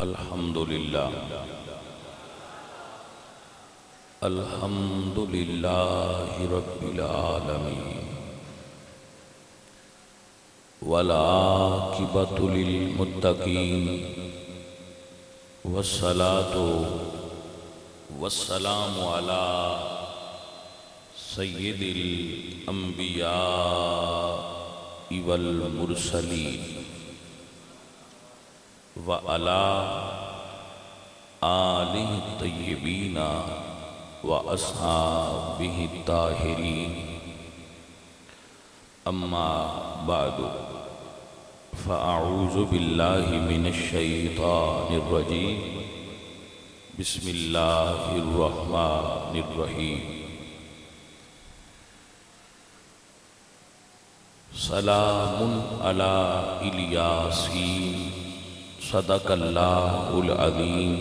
الحمدللہ الحمدللہ رب العالمین والعاقبۃ للمتقین والصلاة والسلام علی سید الانبیاء والمرسلین وعلی آلہ الطیبین واصحابہ الطاہرین اما بعد فاعوذ باللہ من الشیطان الرجیم بسم اللہ الرحمن الرحیم سلام علی الیاسین صدق اللہ العظیم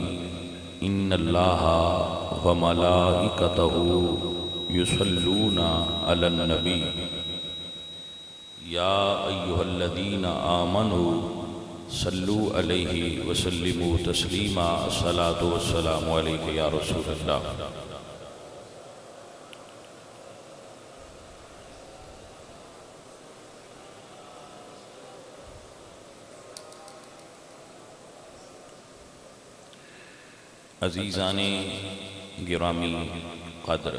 ان اللہ وملائکتہ یصلون علی النبی یا ایہا الذین آمنوا صلو علیہ وسلموا تسلیما الصلاۃ والسلام علیک یا رسول اللہ۔ عزیزان گرامی قدر،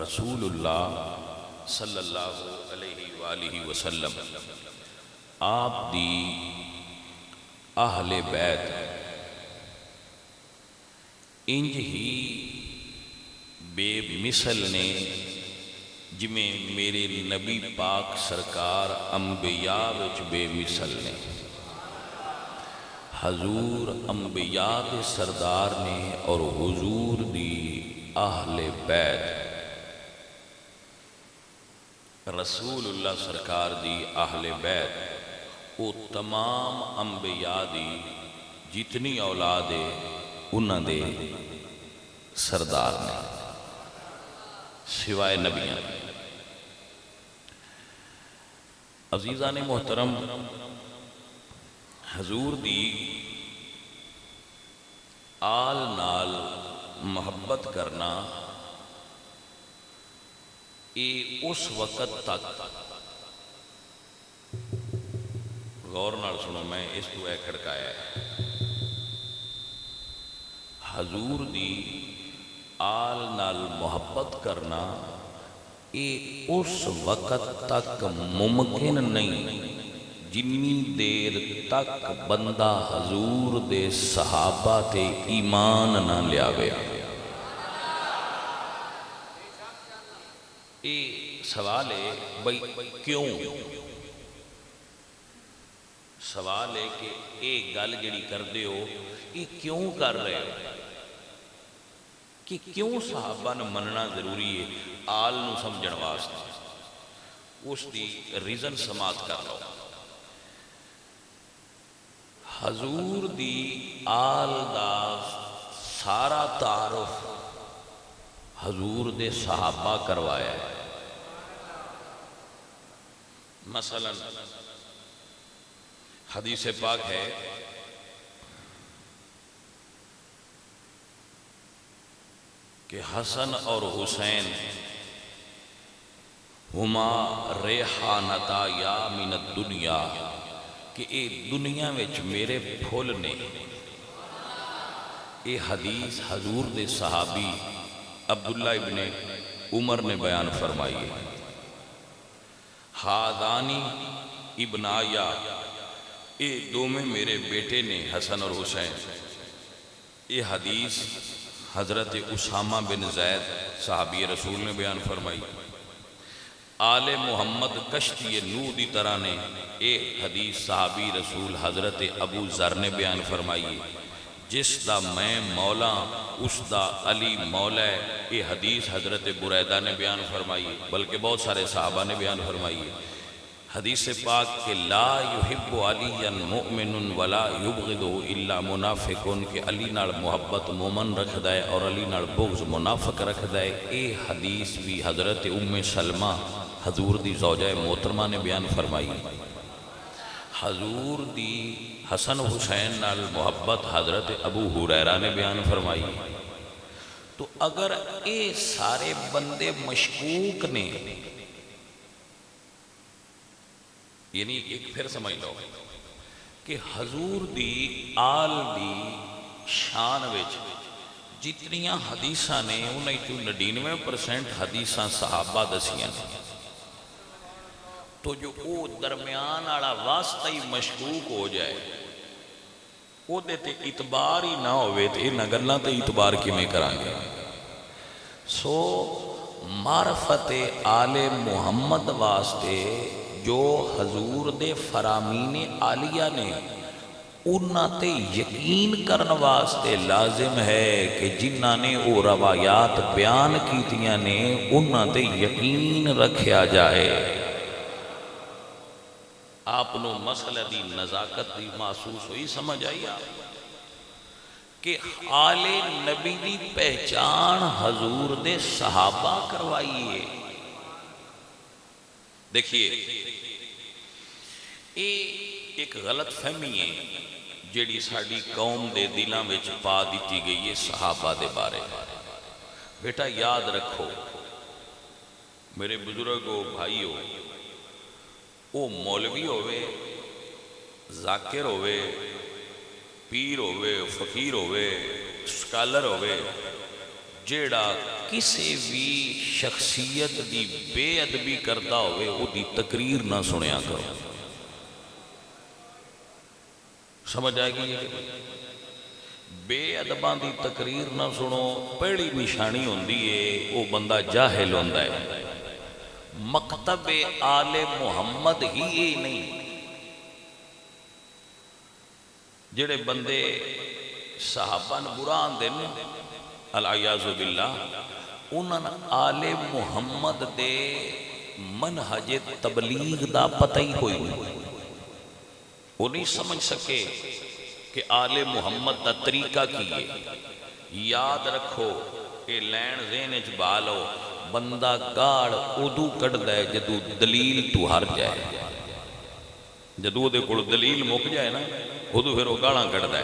رسول اللہ صلی اللہ علیہ وآلہ وسلم آپ دی اہل بیت انج ہی بے مثل نے جمیں میرے نبی پاک سرکار انبیاء وچ بے مثل نے، حضور انبیاء دے سردار نے اور حضور دی اہل بیت رسول اللہ سرکار دی اہل بیت او تمام انبیاء دی جتنی اولاد ہے انہاں دے سردار نے سوائے نبیاں۔ عزیزان محترم، حضور دی آل نال محبت کرنا اے اس وقت تک، غور نال سنو، میں اس کو اے کھڑکایا ہے، حضور دی آل نال محبت کرنا اے اس وقت تک ممکن نہیں جنی دیر تک بندہ حضور دے صحابہ تے ایمان نہ لیاوے۔ اے سوال ہے بھئی کیوں؟ سوال ہے کہ اے گل جڑی کر دے ہو اے کیوں کر رہے ہو، کہ کیوں صحابہ نے مننا ضروری ہے؟ آل نو سمجھن واسطے اس دی ریزن سماعت کر لو۔ حضور دی آل دا سارا تعارف حضور دے صحابہ کروایا ہے۔ مثلا حدیث پاک ہے کہ حسن اور حسین ہما ریحانتا یا من الدنیا، کہ اے دنیا وچ میرے پھول نے۔ اے حدیث حضور دے صحابی عبداللہ ابن عمر نے بیان فرمائی ہے۔ ہادانی ابنایا، اے دو میں میرے بیٹے نے حسن اور حسین۔ اے حدیث حضرت اسامہ بن زید صحابی رسول نے بیان فرمائی۔ آل محمد کشتی نوح دی طرح نے اے حدیث صحابی رسول حضرت ابو ذر نے بیان فرمائی۔ جس دا میں مولا اس دا علی مولا ہے، اے حدیث حضرت بریدہ نے بیان فرمائی، بلکہ بہت سارے صحابہ نے بیان فرمائی۔ حدیث پاک کہ لا یحب علی مؤمن ولا یبغض الا منافق، کہ علی نال محبت مومن رکھ دائے اور علی نال بغض منافق رکھ دائے۔ اے حدیث بھی حضرت ام سلمہ حضور دی زوجہ محترمہ نے بیان فرمائی، حضور دی حسن حسین نال محبت حضرت ابو ہریرہ نے بیان فرمائی۔ تو اگر اے سارے بندے مشکوک نے، یعنی ایک پھر سمجھ لو کہ حضور دی آل دی شان وچ جتنیاں حدیثاں نے انہیں تو 99% حدیثاں صحابہ دسیاں نے، تو جو او درمیان والا واسطہ ہی مشکوک ہو جائے او دیتے اعتبار ہی نہ ہوئے تو انہاں گلاں تے اعتبار کیویں کران گے؟ سو معرفت آل محمد واسطے جو حضور دے فرامین عالیہ نے انہاں تے یقین کرن واسطے لازم ہے کہ جنہاں نے او روایات بیان کیتیاں نے انہاں تے یقین رکھیا جائے۔ آپ نو مسئلہ دی نزاکت دی محسوس ہوئی، سمجھ آئی آپ کہ آل نبی دی پہچان حضور دے صحابہ کروائیے۔ دیکھیے ایک غلط فہمی ہے جیڑی ساڑی قوم دے دلاں وچ پا دیتی گئی ہے صحابہ دے بارے۔ بیٹا یاد رکھو میرے بزرگوں بھائیو، او مولوی ہوئے، ذاکر ہوئے، پیر ہوئے، فقیر ہوئے، سکالر ہوئے، جیڑا کسی بھی شخصیت دی بے ادبی کردہ ہوئے او دی تقریر نہ سنیا کرو۔ سمجھ آئے گی یہ؟ بے ادبان دی تقریر نہ سنو، پہلی نشانی ہوندی ہے او بندہ جاہل ہوندا ہے۔ مکتب آل محمد ہی یہ نہیں، جڑے بندے صحابہ نے برا آندے نے العیاذ باللہ، انہاں آل محمد دے منہج تبلیغ دا پتہ ہی کوئی نہیں، وہ نہیں سمجھ سکے کہ آل محمد دا طریقہ کی ہے۔ یاد رکھو کہ لین ذہن چبالو، بندہ گاڑ ادو کٹ دے جدو دلیل تو ہر جائے، جدو دے کڑ دلیل مک جائے نا ادو پھر وہ گاڑاں کٹ دے۔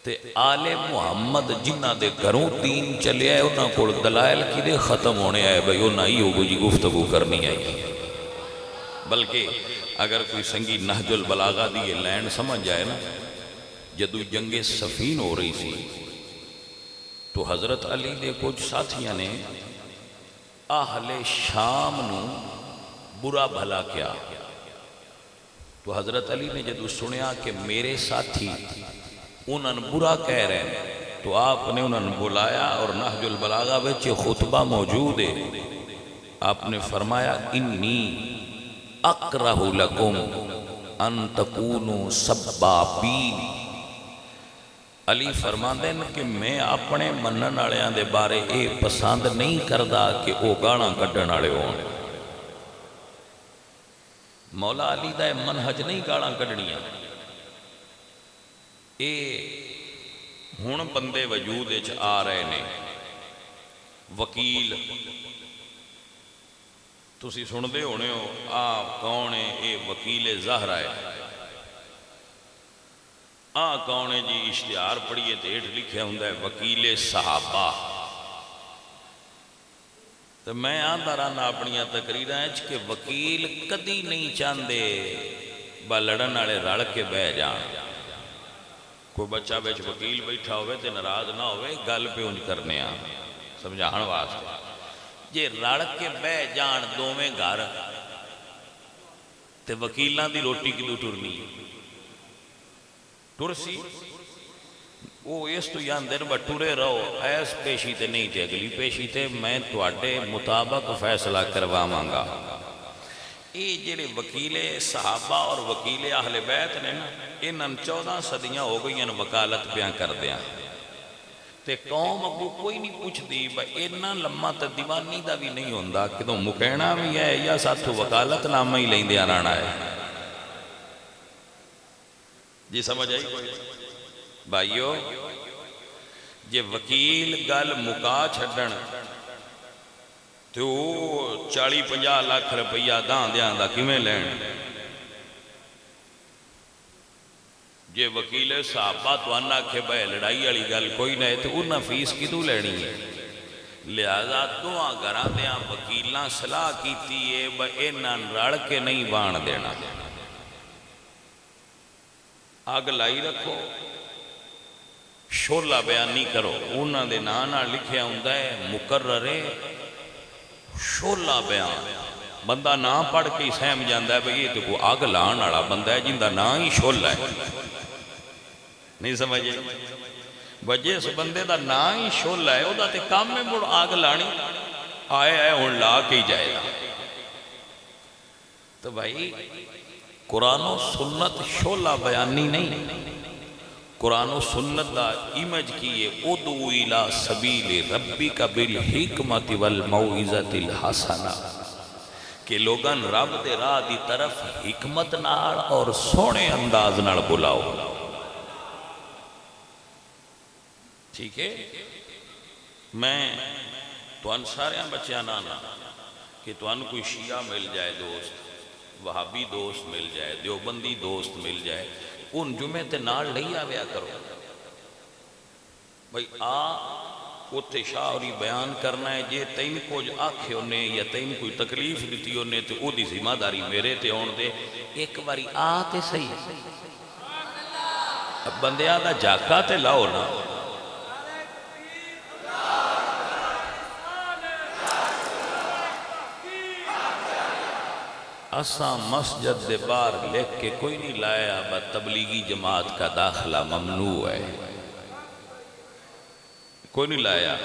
تے آل محمد جنہ دے گھروں دین چلے آئے انہاں کڑ دلائل کی دے ختم ہونے آئے بھئی انہاں ہی ہوگو جی گفتگو کرنی آئی۔ بلکہ اگر کوئی سنگی نہج البلاغہ دی لین سمجھ جائے نا، جدو جنگ صفین ہو رہی سی تو حضرت علی دے کچھ ساتھیاں نے اہل شام نو برا بھلا کیا، تو حضرت علی نے جدو سنیا کہ میرے ساتھی انہاں برا کہہ رہے ہیں تو آپ نے انہاں بلایا، اور نہج البلاغہ وچ خطبہ موجود ہے۔ آپ نے فرمایا انی اکرہ لکم ان تکونوا سبابین۔ علی فرماندے ہیں کہ میں اپنے منن والےاں دے بارے اے پسند نہیں کردا کہ او گالاں کڈن والے ہون۔ مولا علی دا منہج نہیں گالاں کڈنیاں، اے ہن بندے وجود وچ آ رہے نے۔ وکیل تسی سن دے ہونے ہو، کون ہے؟ اے وکیل زہرا ہے۔ کون ہے جی؟ اشتہار پڑھیے تو ہیٹھ لکھے ہوندا ہے وکیل صحابہ۔ تو میں آندا رہنا اپنی تقریراں وچ کہ وکیل کدی نہیں چاہندے با لڑن والے رل کے بہ جان۔ کوئی بچہ وچ وکیل بیٹھا ہوئے تے ناراض نہ ہوئے، گل پہ انج کرنے سمجھان واسطے۔ جے رل کے بہ جان دوویں گھر تے وکیلاں دی روٹی کدوں ٹرنی؟ ٹرسی وہ اس تو یاندر با ٹرے رہو، ایس پیشی تے نہیں تے اگلی پیشی تے میں تواڈے مطابق فیصلہ کرواواں گا۔ یہ جڑے وکیل صحابہ اور وکیل اہل بیت نے نا، انہاں 14 صدیاں ہو گئیں وکالت بیان کر دیاں، تے قوم اگو کوئی نہیں پوچھ دی بھائی اینا لمحہ تے دیوانی دا بھی نہیں ہوندا کہ تو مکینا بھی ہے یا ساتھو وکالت نامہ ہی لیں دیا رانا ہے۔ جی سمجھ آئی کوئی بھائیو؟ جے وکیل گل مکا چھڑن تو 40-50 لاکھ روپیہ داں دیاں دا کیویں لین؟ جے وکیل صحابہ تو آنا کہ بھائی لڑائی والی گل کوئی نہ ہے تو انہاں فیس کدوں لینی ہے؟ لہذا دعا گھراں دیاں وکیلاں صلاح کیتی ہے بھائی انہاں رل کے نہیں بان دینا، اگ لائی رکھو، شولہ بیان نہیں کرو۔ انہاں دے نام نال لکھیا ہوندا ہے مقرر شولہ بیان، بندہ نام پڑھ کے ہی سہم جاندا ہے بھئی یہ تو کوئی اگ لان والا بندہ ہے جن دا نام ہی شولہ ہے، نہیں سمجھے؟ وجہ اس بندے دا نام ہی شولہ ہے، او دا تے کام میں مڑ آگ لانی، آئے ہن لا کے ہی جائے گا۔ تو بھائی قرآن و سنت شولہ بیانی نہیں، قرآن و سنت دا ایمج کیے ادعو الی سبیل ربک بالحکمت والموعظۃ الحسنہ، کہ لوگاں رب دے راہ دی طرف حکمت نال اور سونے انداز نال بلاؤ، ٹھیک ہے؟ میں تو ان سارے بچیاں نانا کہ تو ان کوئی شیعہ مل جائے دوست، وہابی دوست مل جائے، دیوبندی دوست مل جائے، ان جمعے تے نال نہیں آویا کرو بھئی اوتے شاہ ہوری بیان کرنا ہے، جے تین کچھ آکھے ہونے یا تین کوئی تکلیف دیتی ہونے تو او دی ذمہ داری میرے تے ہون دے، ایک باری تے صحیح بندیاں دا جاکا تے لاؤ نا۔ اساں مسجد دے باہر لکھ کے کوئی نہیں لایا با تبلیغی جماعت کا داخلہ ممنوع ہے، کوئی نہیں لایا،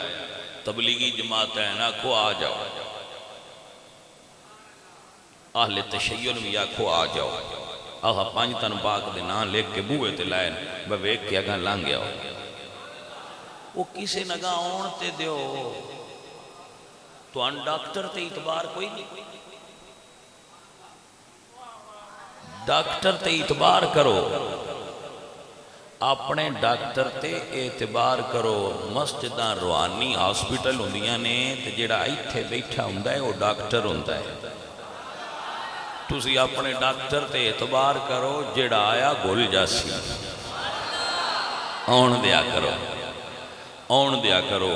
تبلیغی جماعت ہے نا کو آ جاؤ، اہل تشیع بھی آکھو آ جاؤ، آہا پانچ تن پاک دے نام لکھ کے بوئے تے لائن بیک کے اگاں لانگ گیا ہو، وہ کسے نگاہ آن تے دیو، تو ان ڈاکٹر تے اعتبار کوئی نہیں، ڈاکٹر تے اعتبار کرو، اپنے ڈاکٹر تے اعتبار کرو۔ مسجداں روحانی ہاسپٹل ہوندیاں نے تے جڑا ایتھے بیٹھا ہوندا ہے وہ ڈاکٹر ہوندا ہے، تسی اپنے ڈاکٹر تے اعتبار کرو، جڑا آیا گل جاسی، آن دیا کرو، آن دیا کرو،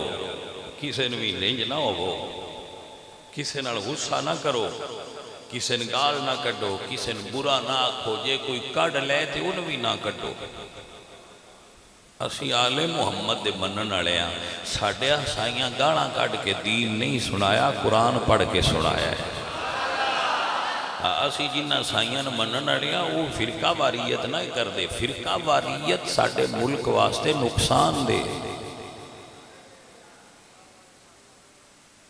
کسے نے بھی رنج نہ ہو، کسے نال غصہ نہ کرو، کسے نے گال نہ کڈو، کسے نے برا نہ آکھو، جے کوئی کڈ لے تے ان بھی نہ کڈو۔ اسی آل محمد دے منن والے ہاں، ساڈے سائیاں گالاں کڈ کے دین نہیں سنایا، قرآن پڑھ کے سنایا ہے۔ اسی جنہ سائیاں منن والے ہاں وہ فرقہ واریت نہ کر دے، فرقہ واریت ساڈے ملک واسطے نقصان دے،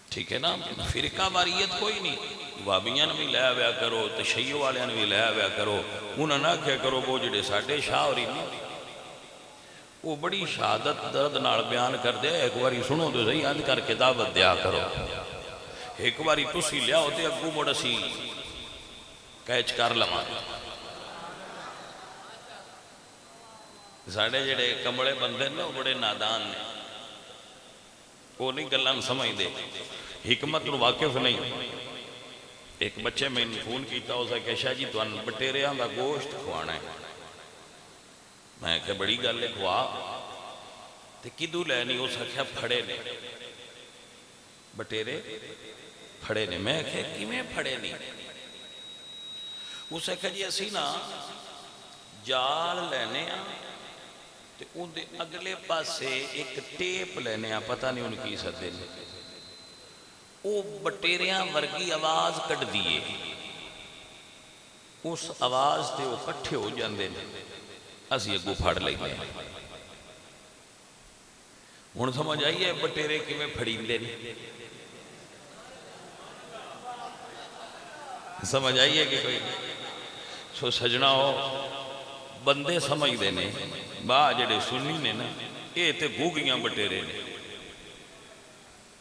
ٹھیک ہے نا؟ فرقہ واریت کوئی نہیں، وابیاں بھی لے آویا کرو، تشیع والیاں بھی لے آویا کرو، انہاں نہ کیا کرو وہ جڑے ساڈے شاہ ہوری نہیں، وہ بڑی شہادت درد نال بیان کر دے، ایک باری سنو تو صحیح اند کر کے دعوت دیا کرو، ایک باری تسی لیا ہوتے اگو مڑ اسی کیچ کر لواں، ساڈے جڑے کمڑے بندے نے وہ بڑے نادان نے، وہ نہیں گلاں سمجھ دے، حکمت نو واقف نہیں۔ ایک بچے میں فون کیتا ہو سکے شاہ جی تو ان بٹیریاں دا گوشت کھوانا ہے، میں کہ بڑی گل ہے کھوا، تے کدو لینی ہو سکیا پھڑے نے، بٹیرے پھڑے نے، میں کہ کیویں پھڑے نہیں؟ اسے کہ جی اسی نا جال لینے ہاں تے ان دے اگلے پاسے ایک ٹیپ لینے ہاں، پتہ نہیں ان کی سدے نے، وہ بٹیریاں ورگی آواز کٹ دیئے، اس آواز تے وہ کٹھے ہو جاندے نے، اسی اگو پھڑ لیں گے۔ ہن سمجھ آئیے بٹیرے کیویں پھڑیندے نے، سمجھ آئیے کہ کوئی سو سجنا ہو بندے سمجھ دے نے، با جڑے سنی نے نا یہ تے گوگیاں بٹیرے نے،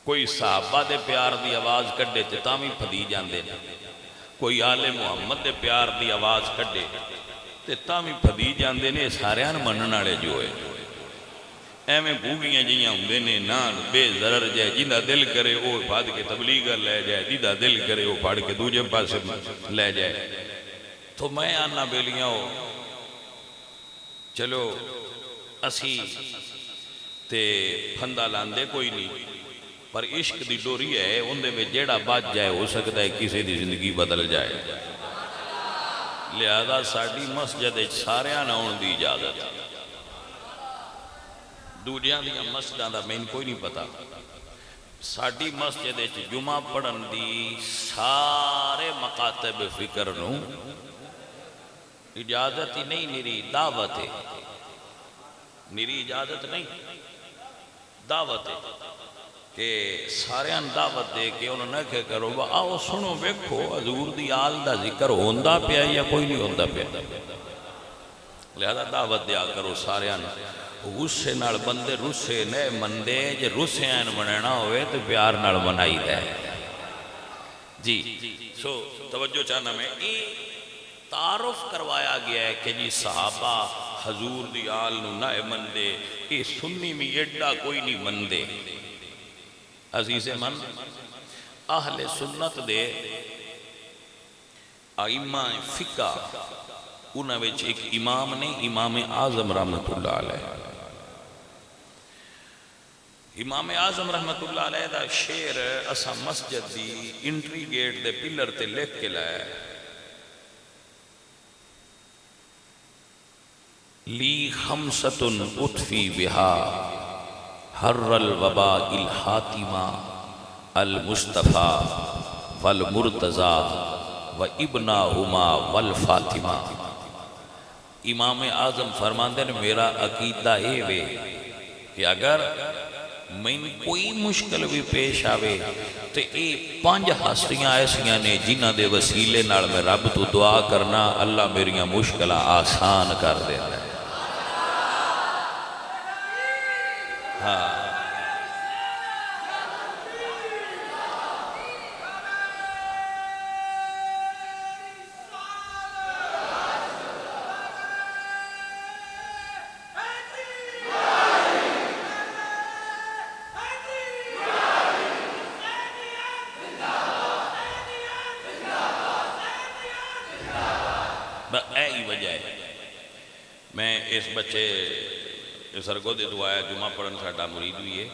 کوئی صحابہ دے پیار دی آواز کڈے تے تامی پھدی جاندے نے، کوئی آل محمد دے پیار دی آواز کڈے تے تامی پھدی جاندے نے، ساریاں منن والے جو ہے ایویں بھوگیاں جیاں ہوندے نے نان بے ضرر جائے جنہ دل کرے وہ پھڑ کے تبلیغ لے جائے جنہ دل کرے وہ پھڑ کے دوجے پاسے لے جائے تو میں آنا بیلیاں ہو چلو اسی تے پھندہ لاندے کوئی نہیں پر عشق دی ڈوری ہے اندے میں جیڑا بات جائے ہو سکتا ہے کسی دی زندگی بدل جائے لہذا ساڑی مسجد سارے آنا ہون دی اجازت دوجیاں دیا مسجدہ دا میں کوئی نہیں پتا ساڑی مسجد جمعہ پڑھن دی سارے مقاتب فکر نو اجازت ہی نہیں میری دعوت ہے میری اجازت نہیں دعوت ہے کہ سارے ان دعوت دے کے انہوں نے کہا کرو آؤ سنو بیکھو حضور دی آل دا ذکر ہوندہ پیا یا کوئی نہیں ہوندہ پیا لہذا دعوت دیا کرو سارے ان غصے نال بندے رسے نئے مندے جے رسے ہیں منینا ہوئے تو پیار نال منائی دے جی سو توجہ چاہنا میں تعارف کروایا گیا ہے کہ جی صحابہ حضور دی آل نو نائے مندے یہ سنی میں ایڈا کوئی نہیں مندے عزیز من اہل سنت دے ائمہ فقہ انہاں وچ ایک امام نے امام اعظم رحمت اللہ علیہ امام اعظم رحمت اللہ علیہ دا شعر اسا مسجد دی انٹری گیٹ دے پلر تے لکھ کے لائے لی خمسۃ اطفی بہا حر الوباء الحاتمہ المصطفیٰ والمرتضیٰ وابناہما والفاطمہ امام اعظم فرماندے نے میرا عقیدہ اے وے کہ اگر میں کوئی مشکل بھی پیش آوے تو اے 5 ہستیاں ایسیاں نے جنہ دے وسیلے نال میں رب تو دعا کرنا اللہ میریاں مشکلہ آسان کر دے رہے ہاں اے وجہ ہے میں اس بچے سرگو دے دعایا جمعہ پڑھن ساڑھا مرید ہوئی ہے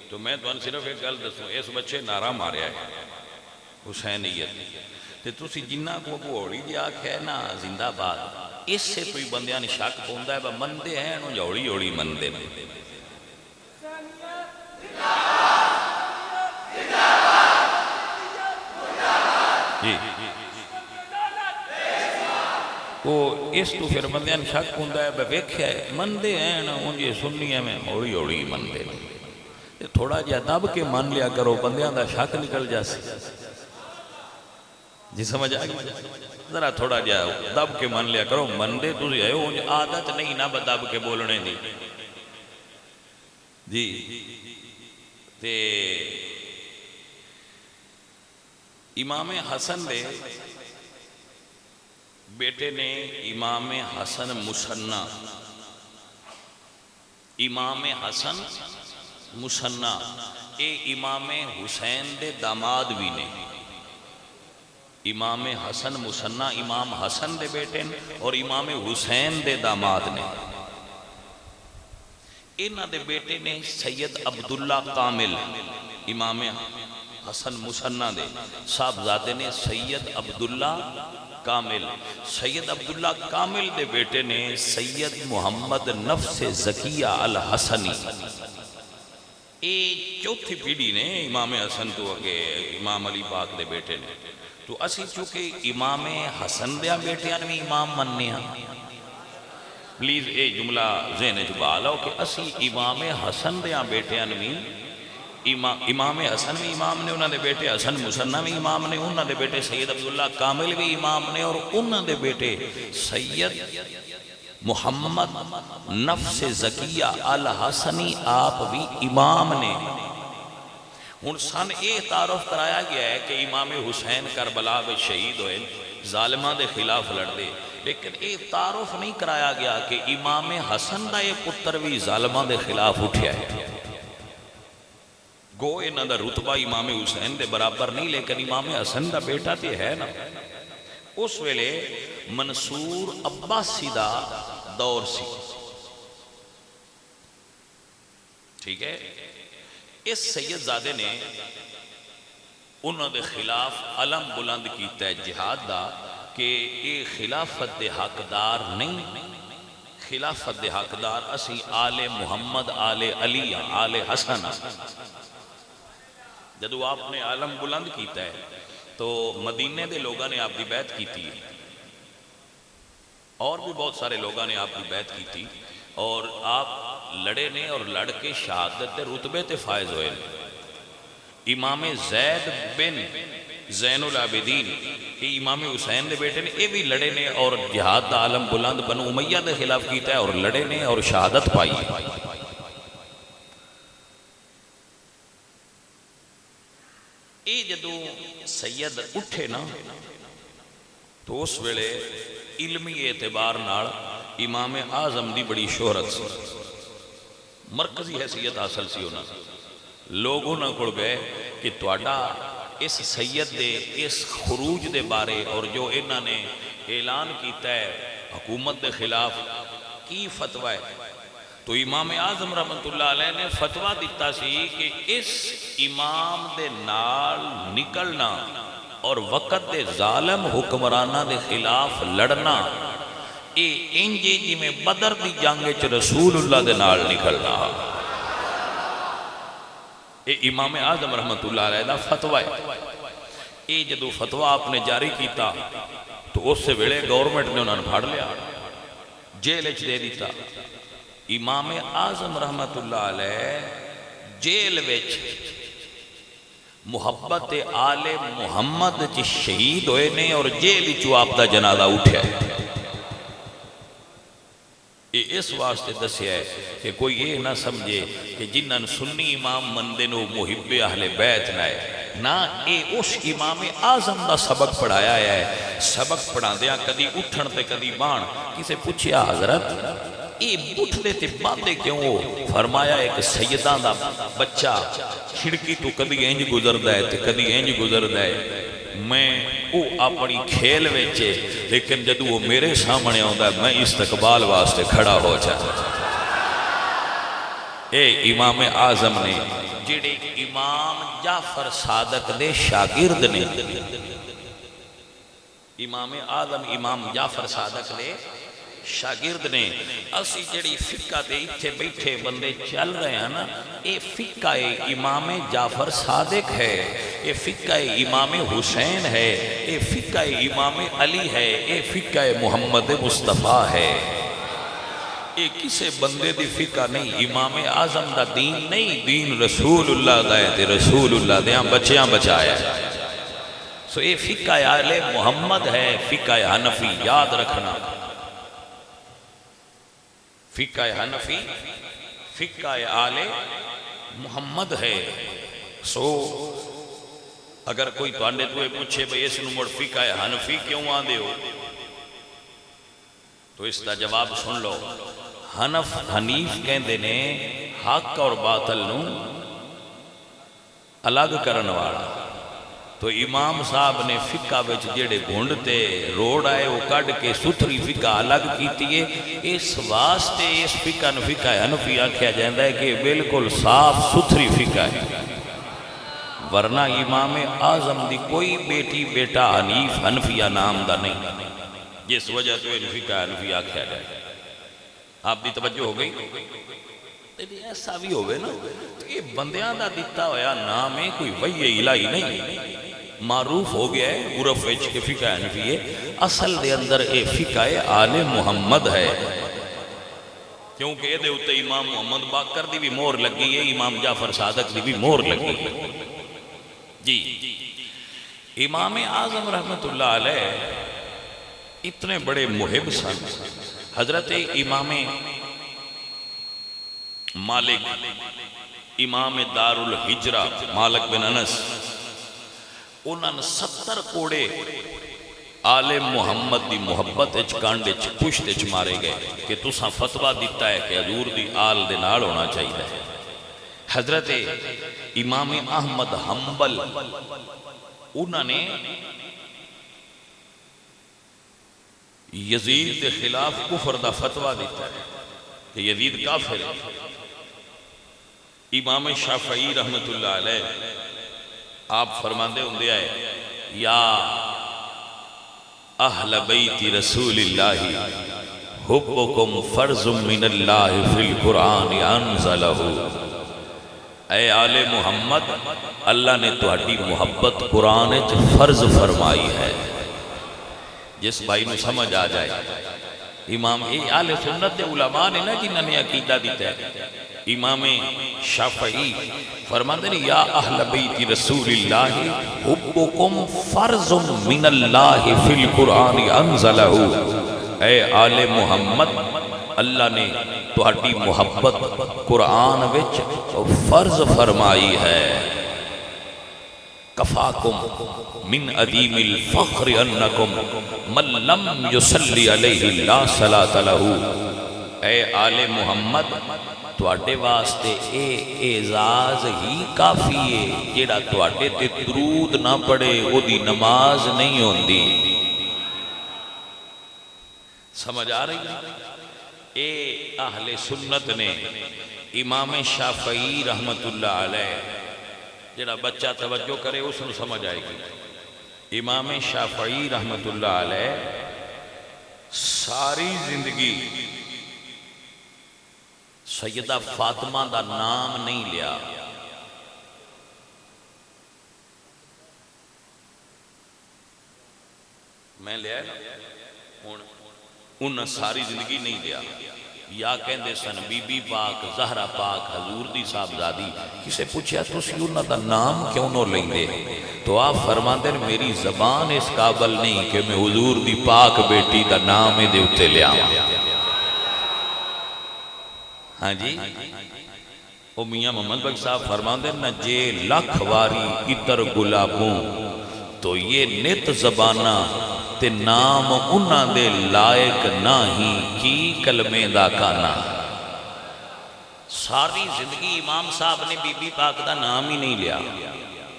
تو میں تو صرف ایک گل دسوں اس بچے نعرہ ماریا ہے حسینیت تے تسی جنہ کو گھوڑی دی آنکھ ہے نا زندہ باد اس سے کوئی بندیاں نے شک پوندا ہے با مندے ہیں نو جوڑی جوڑی مندے میں جی وہ اس تو پھر بندیاں نے شک پوندا ہے با ویکھیا ہے مندے ہیں نا انجے سننی ہے میں ہوڑی ہوڑی مندے میں تھوڑا جا دب کے مان لیا کرو بندیاں دا شک نکل جاسی جی سمجھ آگئی ذرا تھوڑا جا دب کے مان لیا کرو مندے تو ہے عادت نہیں نہ دب کے بولنے دی جی تے امام حسن دے بیٹے نے امام حسن مسنہ امام حسن مسنہ اے امام حسین دے داماد بھی نے امام حسن مسنہ امام حسن دے بیٹے نے اور امام حسین دے داماد نے انہ دے بیٹے نے سید عبداللہ کامل امام حسن مسنہ دے صاحبزادے نے سید عبداللہ کامل سید عبداللہ کامل دے بیٹے نے سید محمد نفس زکیہ الحسنی اے چوتھی پیڑھی نے امام حسن تو اگے امام علی پاک دے بیٹے نے تو اسی چونکہ امام حسن دیا بیٹیاں نے امام مننے ہیں پلیز اے جملہ ذہن جبال ہو کہ اسی امام حسن دیا بیٹیاں نے امام حسن بھی امام نے انہوں نے بیٹے حسن مسنہ بھی امام نے انہوں نے بیٹے سید عبداللہ کامل بھی امام نے اور انہوں نے بیٹے سید محمد نفس زکیہ الحسنی آپ بھی امام نے ان سن اے تعارف کرایا گیا ہے کہ امام حسین کربلا میں شہید ہوئے ظالمہ دے خلاف لڑ دے لیکن یہ تعارف نہیں کرایا گیا کہ امام حسن دا یہ پتر بھی ظالماں دے خلاف اٹھیا ہے. گو انہاں دا رتبہ امام حسین دے برابر نہیں، لیکن امام حسن دا بیٹا تے ہے نا. اس ویلے منصور عباسی دا دور سی، ٹھیک ہے. اس سید زادے نے انہوں دے خلاف علم بلند کیتا ہے جہاد دا کہ یہ خلافت دے حقدار نہیں، خلافت دے حقدار اسی آل محمد، آل علی، آل حسن. جدو آپ نے علم بلند کیتا ہے تو مدینے دے لوگاں نے آپ کی بیعت کی تھی، اور بھی بہت سارے لوگاں نے آپ کی بیعت کی تھی، اور آپ لڑے نے اور لڑ کے شہادت دے رتبے تے فائز ہوئے. امام زید بن زین العابدین یہ امام حسین دے بیٹے نے، یہ بھی لڑے نے اور جہاد دا عالم بلند بنو امیہ دے خلاف کیتا ہے اور لڑے نے اور شہادت پائی. یہ جدو سید اٹھے نا تو اس ویلے علمی اعتبار نال امام اعظم دی بڑی شہرت سی، مرکزی حیثیت حاصل سی. ہونا لوگوں نہ کڑ گئے کہ تواڈا اس سید دے اس خروج دے بارے اور جو انہوں نے اعلان کیتا ہے حکومت دے خلاف کی فتوہ ہے. تو امام اعظم رحمت اللہ علیہ نے فتوہ دیتا سی کہ اس امام دے نال نکلنا اور وقت دے ظالم حکمرانہ دے خلاف لڑنا اے انجے جی میں بدر دی جنگ چ رسول اللہ دے نال نکلنا. اے امام اعظم رحمت اللہ علیہ دا فتوہ ہے. اے جدو فتوہ آپ نے جاری کیتا تو اس سے ویلے گورنمنٹ نے انہوں نے پھاڑ لیا، جیل اچ دے دیتا. امام اعظم رحمت اللہ علیہ جیل وچ محبت آل محمد چ شہید ہوئے نے اور جیل چو آپ دا جنازہ اٹھیا ہے. یہ اس واسطے دسیا ہے کہ کوئی یہ نہ سمجھے کہ جنہاں سنی امام مندے نو محب اہل بیت نہ ہے، نہ یہ اس امام اعظم دا سبق پڑھایا ہے. سبق پڑھا دیا کدی اٹھن تے کدی بان. کسے پوچھیا حضرت یہ اٹھ دے تے باندے کیوں ہو؟ فرمایا ایک سیداں دا بچہ کھڑکی تو کدی انج گزردا ہے تے کدی انج گزردا ہے، میں او اپنی کھیل ویچے لیکن جدو وہ میرے سامنے آندا ہے میں استقبال واسطے کھڑا ہو جاتا. اے امام اعظم نے جڑے امام جعفر صادق دے شاگرد نے، امام اعظم امام جعفر صادق دے شاگرد نے. اسی جڑی فقہ دے اتھے بیٹھے بندے چل رہے ہیں نا، یہ فقہ امام جعفر صادق ہے، یہ فقہ امام حسین ہے، یہ فقہ امام علی ہے، یہ فقہ محمد مصطفیٰ ہے. یہ کسے بندے دی فقہ نہیں، امام اعظم دا دین نہیں، دین رسول اللہ دا ہے تے رسول اللہ دیاں بچیاں بچایا ہے. سو یہ فقہ آل محمد ہے، فقہ حنفی یاد رکھنا. فقہ حنفی فقہ آل محمد ہے. سو اگر کوئی تواندے تو پوچھے بھئی اس نمبر فقہ حنفی کیوں آندے ہو تو اس دا جواب سن لو. حنیف کہندے نے حق اور باطل نو الگ کرن والا. تو امام صاحب نے فقہ وچ جڑے گھنڈ تے روڑ آئے وہ کڈ کے ستھری فقہ الگ کیتی ہے. اس واسطے اس فقہ نو فقہ حنفی آکھیا جاندا ہے کہ بالکل صاف ستھری فقہ ہے. ورنہ امام اعظم دی کوئی بیٹی بیٹا حنیف حنفیہ نام دا نہیں، جس وجہ تو ان فقہ حنفی آکھیا جائے. آپ دی توجہ ہو گئی؟ ایسا بھی ہوئے نا یہ بندیاں دا دیتا ہویا نام ہے، کوئی وحی الہی نہیں، معروف ہو گیا ہے عرف وچ کہ فقہ حنفی ہے. اصل دے اندر اے فقہ آل محمد ہے، کیونکہ یہ دے اتے امام محمد باقر دی بھی مور لگی ہے، امام جعفر صادق دی بھی مور لگی ہے. جی امام اعظم رحمت اللہ علیہ اتنے بڑے محب سن. حضرت امام مالک امام دار الحجرہ مالک بن انس انہوں نے 70 کوڑے آل محمد دی محبت اچ کانڈ اچ پشت اچ مارے گئے کہ تساں فتوہ دیتا ہے کہ حضور دی آل دے نال ہونا چاہیے. حضرت امام احمد حنبل انہوں نے یزید کے خلاف کفر دا فتوہ دیتا ہے کہ یزید کافر ہے. امام شافعی رحمت اللہ علیہ آپ فرماندے ہوندے آئے یا اہل بیت رسول اللہ حبکم فرض من اللہ فی القرآن انزلہ. اے آل محمد اللہ نے تہاڈی محبت قرآن وچ فرض فرمائی ہے. جس بھائی نو سمجھ آ جائے امام آل سنت دے علماء نے نا جنہاں نے عقیدہ دیتا ہے. امام شافعی فرماندے نے یا اہل بیت رسول اللہ حبکم فرض من اللہ فی القرآن انزلہ. اے آل محمد اللہ نے تہاڈی محبت قرآن وچ فرض فرمائی ہے. کفاکم من عدیم الفخر انکم من لم یصلی علیہ لا صلاۃ لہ. اے آل محمد تواڈے واسطے اے اعزاز ہی کافی ہے جیڑا تواڈے تے درود نہ پڑھے او دی نماز نہیں ہوندی. سمجھ آ رہی ہے؟ اے اہل سنت نے امام شافعی رحمت اللہ علیہ جڑا بچہ توجہ کرے اس نے سمجھ آئے گی. امام شافعی رحمت اللہ علیہ ساری زندگی سیدہ فاطمہ دا نام نہیں لیا. میں لیا ہے انہاں ساری زندگی نہیں لیا. یا کہندے سن بی بی پاک زہرا پاک حضور دی صاحبزادی کسے پوچھیا تسی انہاں دا نام کیوں نہ لیندے تو آپ فرماندے میری زبان اس قابل نہیں کہ میں حضور دی پاک بیٹی دا نام دے اتے لیا. ہاں جی او میاں محمد بخش صاحب فرماندے نہ جے لکھ واری ادھر گلابوں تو یہ نت زبانہ تے نام انہاں دے لائق نہ ہی کی کلمے دا کانا. ساری زندگی امام صاحب نے بی بی پاک دا نام ہی نہیں لیا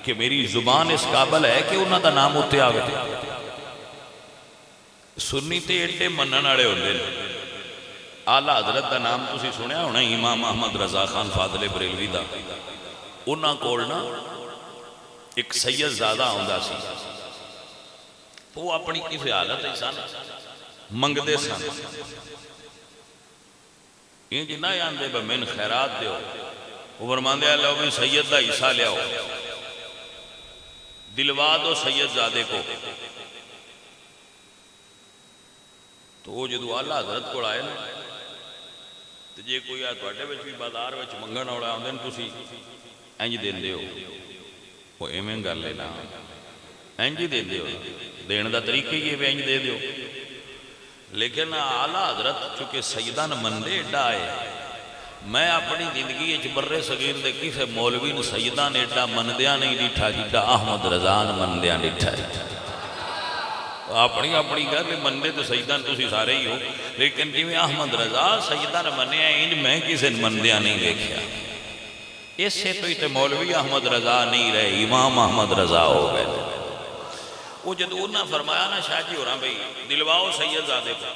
کہ میری زبان اس قابل ہے کہ انہاں دا نام اتے آ گئے. سنی تے ایڈے منن والے ہوندے نے. آلہ حضرت دا نام تسی سنیا ہونا امام احمد رضا خان فاضل بریلوی دا. انہاں کول نا ایک سید زادہ ہوندا سی. وہ اپنی کسی حالت سن منگدے سن یہ جنہ آندے با من خیرات دیو وہ فرماندے اللہ بھی سید دا حصہ لیاؤ دلوا دو سید زادے کو. تو وہ جدو اللہ حضرت کو آئے نا تو جے کوئی آئے توڑے بچ بھی بازار بچ منگن اوڑا ہوندے نا تسی اینج دین دیو وہ ایمیں گا لینا اینج دین دیو دین دا طریقہ یہ بھی اینج دے دیو. لیکن اعلیٰ حضرت چونکہ سیدان مندے ڈائے میں اپنی زندگی اچ برے صغیر دے کسے مولوی نے سیدان ایڈا مندیاں نہیں ڈیٹھا جیٹا احمد رضان مندیاں ڈیٹھا ہے. اپنی اپنی گھر مندے تو سیدان تسی سارے ہی ہو لیکن جی میں احمد رضا سیدان منیا انج میں کسے مندیاں نہیں دیکھیا. اس سے تو ہی تے مولوی احمد رضا نہیں رہے امام احمد رضا ہو گئے. وہ جدو انہاں فرمایا نا شاہ جی ہو رہا بھئی دلواؤ سید زادے کو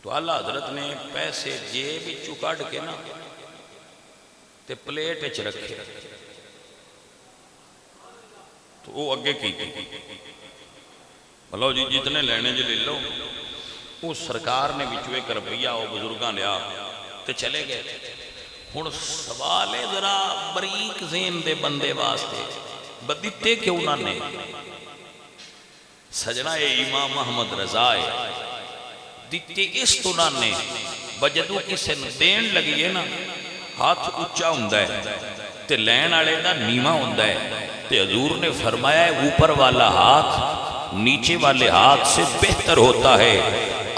تو اللہ حضرت نے پیسے جیب چکاڑ کے نا تے پلیٹ اچ رکھے تو وہ اگے کی بلو جی جتنے لینے جی لے لو. وہ سرکار نے بچو ایک روپیہ وہ بزرگاں لیا تے چلے گئے. ہن سوال ہے ذرا بریک ذہن دے بندے واسطے بدیتے کہ انہوں نے سجنہ امام احمد رضا ہے دیتے اس تو انہوں نے بجدو کسے دین لگی ہے نا ہاتھ اچھا ہوندہ ہے تے لین آلے دا نیمہ ہوندہ ہے تے حضور نے فرمایا ہے اوپر والا ہاتھ نیچے والے ہاتھ سے بہتر ہوتا ہے.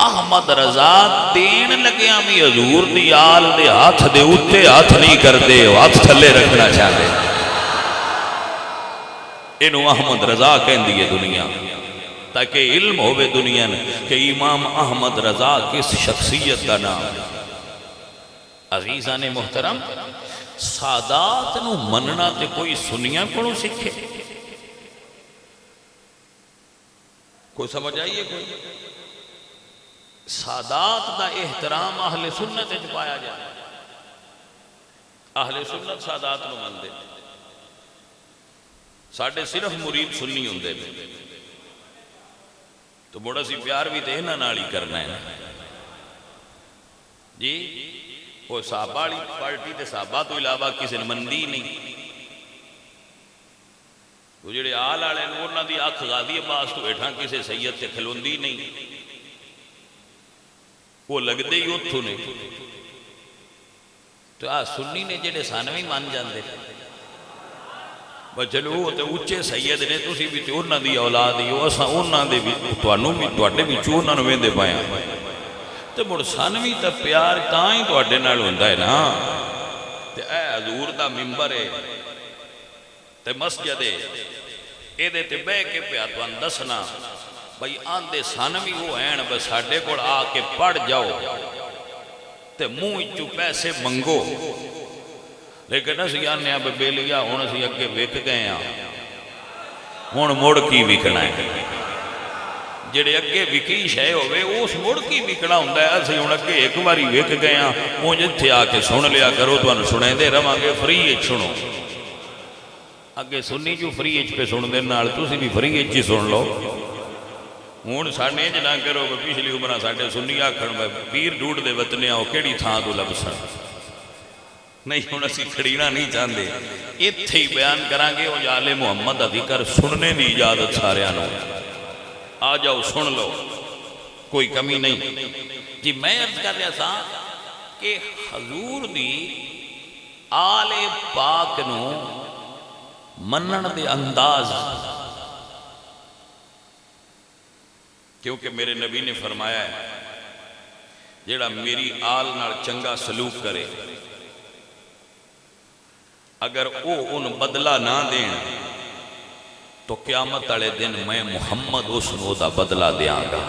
احمد رضا دین لگے ہمیں حضور دی آل دے ہاتھ دے اٹھے ہاتھ نہیں کر دے ہاتھ تھلے رکھنا چاہتے. اینو احمد رضا کہندی ہے دنیا، تاکہ علم ہوئے دنیا نے کہ امام احمد رضا کس شخصیت کا نام ہے۔ عزیزان محترم، سادات نو مننا تے کوئی سنیاں کونوں سکھے؟ کوئی سمجھ آئیے؟ کوئی سادات دا احترام اہل سنت وچ پایا جائے، اہل سنت سادات نو مندے، ساڈے صرف مرید سنی ہوندے نے، تو بڑا سی پیار بھی تے انہاں نال ہی کرنا ہے جی۔ وہ صحابہ والی پارٹی تے صحابہ تو علاوہ کسی نے مندی نہیں، وہ جڑے آل والے نے انہاں دی اکھ غازی عباس تو ہیٹھاں کسی سید تے کھلوندی نہیں، وہ لگدے ہی اتھوں نے۔ تو سنی نے جڑے سانوی مان جاندے بس چلو وہ تے اونچے سید نے، تسی بھی تے انہاں دی اولاد ہی ہو، اساں انہاں دے بھی تانوں بھی تواڈے وچوں انہاں نوں ویندے پئے ہاں، تے مڑ سانوی تے پیار تاں ہی تواڈے نال ہوندا ہے نا۔ تے اے حضور دا ممبر ہے تے مسجد ہے، اے دے تے بہ کے پیا تواں دسنا بھئی آندے سانوی وہ ہیں بس ساڈے کول آ کے پڑھ جاؤ تے منہ وچوں پیسے منگو، لیکن اسی آنے اب بیلیا ہن اسی اگے وک گئے ہاں، ہن مڑ کی وکنا ہے؟ جڑے اگے وکی شے ہوئے اس مڑ کی وکنا ہوندا ہے۔ اسی ہن اگے ایک واری وک گئے ہاں، ہن جتھے آ کے سن لیا کرو، تانوں سنیندے رہاں گے، فری وچ سنو۔ اگے سنی جو فری وچ پہ سن دے نال تسی بھی فری وچ ہی سن لو۔ ہن ساڈے انج نہ کرو کہ پچھلی عمرہ ساڈے سنی آکھن پیر ڈوڈ دے وطنیا او کیڑی تھاں تو لبسن، نہیں ہن اسی کھڑینا نہیں چاہندے، ایتھے ہی بیان کران گے۔ او آل محمد دا ذکر سننے دی اجازت ساریاں نوں، آ جاؤ سن لو، کوئی کمی نہیں جی۔ میں عرض کر رہا تھا کہ حضور دی آل پاک نو منن دے انداز، کیونکہ میرے نبی نے فرمایا ہے جیڑا میری آل نال چنگا سلوک کرے، اگر او ان بدلہ نہ دین تو قیامت والے دن میں محمد اس نو دا بدلہ دیاں گا۔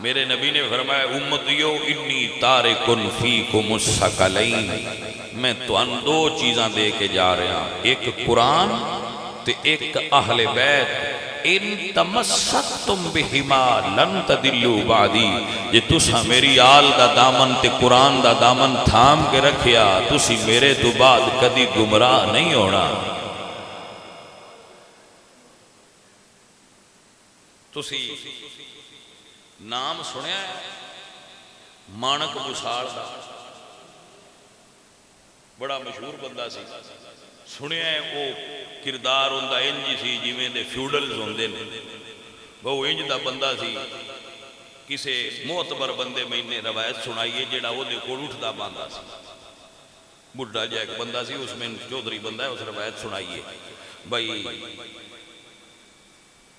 میرے نبی نے فرمایا امتیو انی تارکن فیکم الثقلین، میں تو ان دو چیزاں دے کے جا رہا ہوں، ایک قرآن تے ایک اہل بیت، ان تمسکتم بہما لن تدلوا بعدی، جے تسا میری آل دا دامن تے قرآن دا دامن تھام کے رکھیا تسی میرے تو بعد کدی گمراہ نہیں ہونا۔ تسی نام سنیا ہے مانک بساڑ دا، بڑا مشہور بندہ سی، سنیا ہے وہ کردار ہوندہ انجی سی جویں دے فیوڈلز ہوندے نے، وہ انج دا بندہ سی۔ کسے معتبر بندے میں نے روایت سنائیے جیڑا وہ دے کول اٹھدا باندھا سی، بڈھا جا ایک بندہ سی، اس میں چودھری بندہ ہے، اس روایت سنائیے بھائی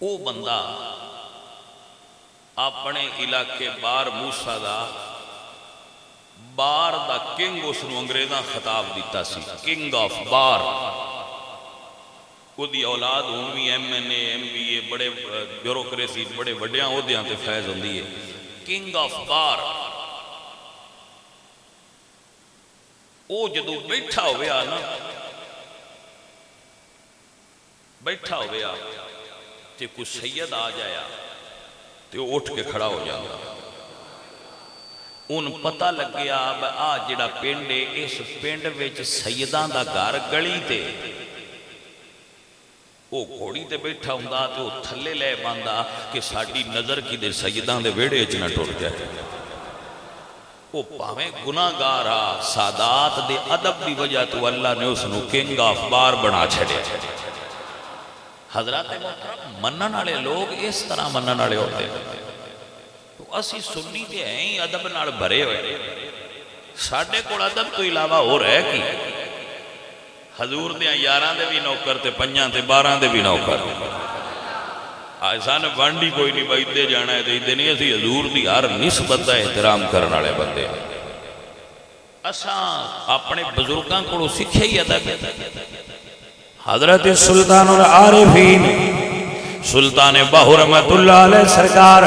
وہ بندہ اپنے علاقے بار موسیٰ دا بار دا کنگ اس نو انگریزاں خطاب دیتا سی، کنگ آف بار۔ وہ دی اولاد ہونوی M N A M B A بڑے بیوروکریسی بڑے وڈیاں عہدیاں تے فیض ہوندی ہے، کنگ آف بار۔ او جدو بیٹھا ہوئے نا، بیٹھا ہوئے تے کوئی سید آ جایا تے وہ اٹھ کے کھڑا ہو جاتا، ان پتہ لگ گیا آ جڑا پنڈ ہے اس پنڈ وچ سیداں دا گھر گلی تے، وہ گھوڑی تے بیٹھا ہوندا تے وہ تھلے لے باندھا کہ ساڈی نظر کی دے سیداں دے ویڑے وچ نہ ٹر جائے۔ وہ پاویں گناہگار آ، سادات دے ادب دی وجہ تو اللہ نے اس نو کنگ آف بار بنا چھڑیا۔ حضرات محترم، منن والے لوگ اس طرح منن والے ہوتے ہیں، تو اسی سنی تے ہیں ہی ادب نال بھرے ہوئے، ساڈے کول ادب تو علاوہ ہو رہا ہے کہ حضور دیاں 11 دے بھی نوکر تے 5 تے 12 دے بھی نوکر، ایسا نے وانڈی کوئی نہیں بھائی دے جانا ہے دے نہیں، اسی حضور دی ہر نسبت دا احترام کرنے والے بندے، اساں اپنے بزرگاں کو سکھے ہی ادب، حضرت سلطان العارفین سلطان باہو رحمت اللہ علیہ سرکار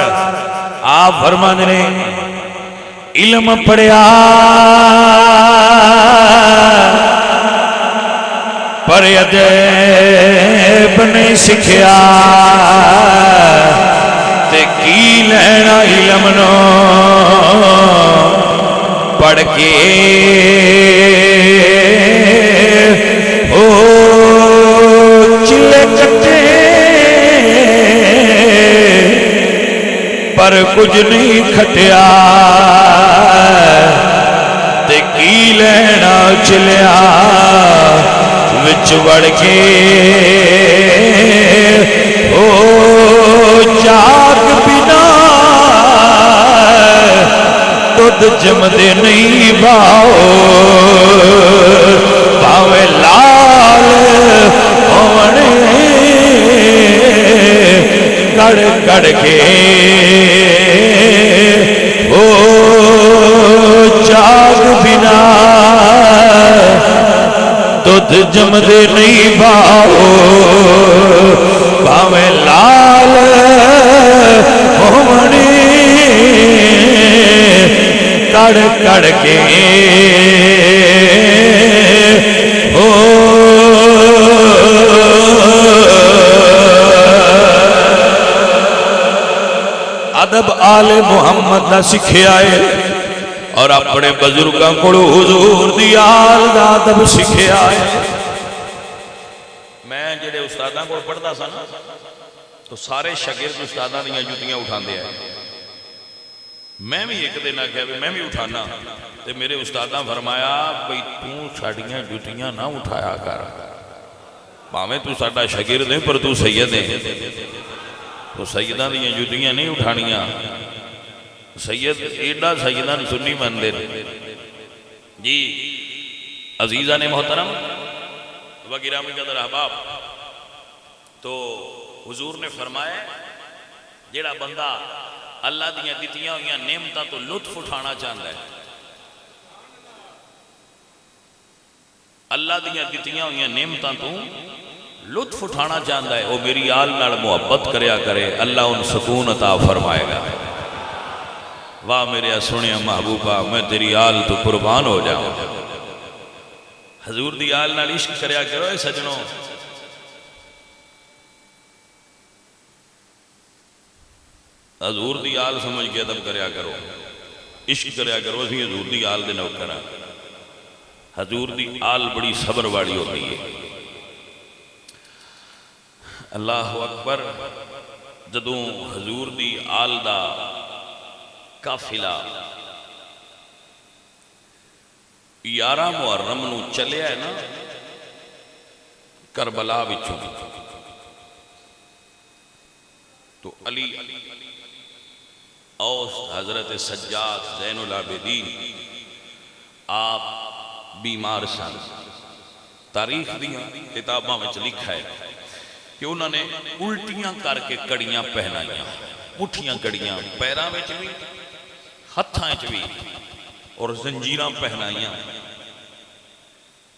آپ فرمانے نے علم پڑھیا پر ادب نہیں سکھیا تے کی لینا علم نو پڑھ کے او چلے کٹے پر کچھ نہیں کھٹیا تے کی لینا چلیا وچ وڑ کے او جاگ بنا دودھ جمدے نہیں باؤ باوے لال ہونے کڑ کڑ کے او جاگ بنا دودھ جمدے نہیں باؤ باوے لال ہونے کڑ کڑ کے او ادب آل محمد دا سکھے آئے اور اپنے بزرگاں کو حضور دی آل دا ادب سکھے آئے میں جڑے استاداں کو پڑھتا سا نا تو سارے شاگرد استاداں دیاں جوتیاں اٹھان دے آئے میں بھی ایک دن آکھیا میں بھی اٹھانا تے میرے استاداں فرمایا بھئی تو ساڑیاں جوتیاں نہ اٹھایا کر پاویں تو ساڑا شاگرد ہے پر تو سید ہے تو سیداں دیاں جوتیاں نہیں اٹھانیاں سید ایڈا سیدان سنی مندر جی عزیزہ نے محترم و گرامی قدر احباب تو حضور نے فرمایا جیڑا بندہ اللہ دیاں دیتیاں ہوئیاں نعمتاں تو لطف اٹھانا چاہتا ہے اللہ دیاں دیتیاں ہوئیاں نعمتاں تو لطف اٹھانا چاہتا ہے وہ میری آل نال محبت کریا کرے اللہ ان سکون عطا فرمائے گا واہ میرے سنیا محبوبہ میں تیری آل تو قربان ہو جاؤں حضور دی آل نال عشق کریا کرو اے سجنوں حضور دی آل سمجھ کے ادب کریا کرو عشق کریا کرو اسی حضور دی آل دے نوکر ہیں حضور دی آل بڑی صبر والی ہوتی ہے اللہ اکبر جدوں حضور دی آل دا قافلہ 11 محرم نو چلے ہے نا کربلا وچوں تو علی اوس حضرت سجاد زین العابدین آپ بیمار سن تاریخ دیاں کتاباں وچ لکھا ہے کہ انہوں نے الٹیاں کر کے کڑیاں پہنائیاں مٹھیاں کڑیاں پیراں وچ بھی ہتھاں وچ بھی اور زنجیراں پہنائیاں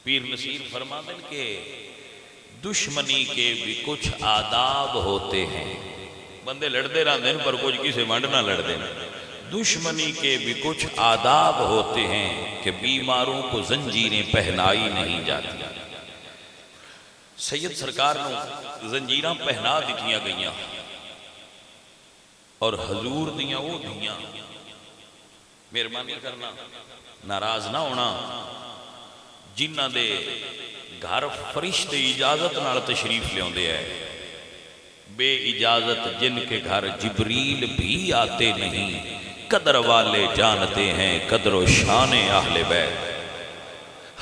پیر نصیر فرماتے ہیں کہ دشمنی کے بھی کچھ آداب ہوتے ہیں بندے لڑتے رہتے ہیں پر کچھ کسی ونڈ نہ لڑتے ہیں دشمنی کے بھی کچھ آداب ہوتے ہیں کہ بیماروں کو زنجیریں پہنائی نہیں جاتی سید سرکار نے زنجیراں پہنا دتیاں گئیاں اور حضور دیاں وہ دیاں مہربانی کرنا ناراض نہ ہونا جنہ دے گھر فرشتے اجازت نال تشریف لے ہوندے ہیں بے اجازت جن کے گھر جبریل بھی آتے نہیں قدر والے جانتے ہیں قدر و شان اہل بیت